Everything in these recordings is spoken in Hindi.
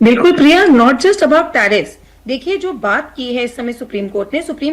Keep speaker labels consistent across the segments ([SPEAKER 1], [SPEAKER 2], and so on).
[SPEAKER 1] बिल्कुल प्रिया, नॉट जस्ट अबाउट टैरिफ्स। देखिए, जो बात की है इस समय सुप्रीम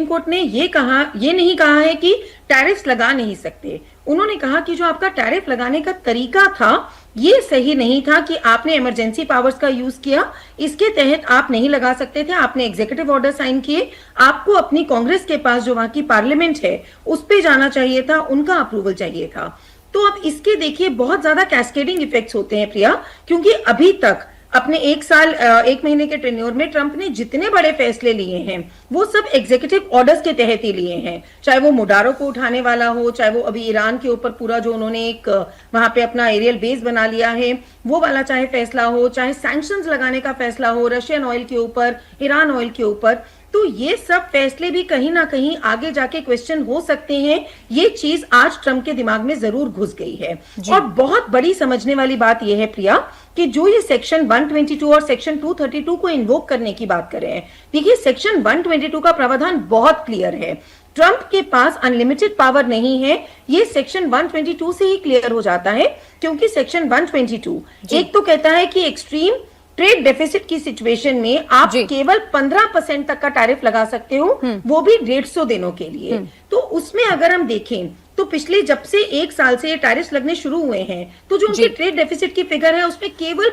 [SPEAKER 1] कोर्ट ने ये नहीं कहा है कि टैरिफ्स लगा नहीं सकते। उन्होंने कहा कि जो आपका टैरिफ लगाने का तरीका था ये सही नहीं था, कि आपने इमरजेंसी पावर्स का यूज किया, इसके तहत आप नहीं लगा सकते थे। आपने एग्जीक्यूटिव ऑर्डर साइन किए, आपको अपनी कांग्रेस के पास जो वहां की पार्लियामेंट है उस पे जाना चाहिए था, उनका अप्रूवल चाहिए था। तो अब इसके देखिए बहुत ज्यादा कैस्केडिंग इफेक्ट्स होते हैं प्रिया, क्योंकि अभी तक अपने एक महीने के टेन्योर में ट्रंप ने जितने बड़े फैसले लिए हैं वो सब एग्जीक्यूटिव ऑर्डर्स के तहत ही लिए हैं। चाहे वो मुडारो को उठाने वाला हो, चाहे वो अभी ईरान के ऊपर पूरा जो उन्होंने एक वहां पे अपना एरियल बेस बना लिया है वो वाला चाहे फैसला हो, चाहे सैंक्शंस लगाने का फैसला हो रशियन ऑयल के ऊपर, ईरान ऑयल के ऊपर। तो ये सब फैसले भी कहीं ना कहीं आगे जाके क्वेश्चन हो सकते हैं। ये चीज आज ट्रंप के दिमाग में जरूर घुस गई है। और बहुत बड़ी समझने वाली बात यह है प्रिया कि जो ये सेक्शन 122 और सेक्शन 232 को इन्वोक करने की बात कर रहे हैं, देखिए सेक्शन 122 का प्रावधान बहुत क्लियर है। ट्रंप के पास अनलिमिटेड पावर नहीं है, ये सेक्शन 122 से ही क्लियर हो जाता है। क्योंकि सेक्शन 122 एक तो कहता है कि एक्सट्रीम ट्रेड डेफिसिट की सिचुएशन में आप केवल 15% तक का टैरिफ लगा सकते हो, वो भी 150 दिनों के लिए। तो उसमें अगर हम देखें तो पिछले जब से एक साल से ये टैरिफ लगने शुरू हुए हैं, तो जो उनके ट्रेड डेफिसिट की फिगर है उसमें केवल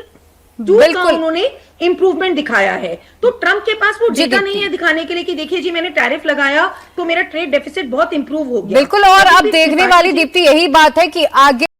[SPEAKER 1] 2 का उन्होंने इंप्रूवमेंट दिखाया है। तो ट्रंप के पास वो डेटा नहीं है दिखाने के लिए कि देखिए जी मैंने टैरिफ लगाया तो मेरा ट्रेड डेफिसिट बहुत इंप्रूव हो गया।
[SPEAKER 2] बिल्कुल, और अब देखने वाली दीप्ति यही बात है कि आगे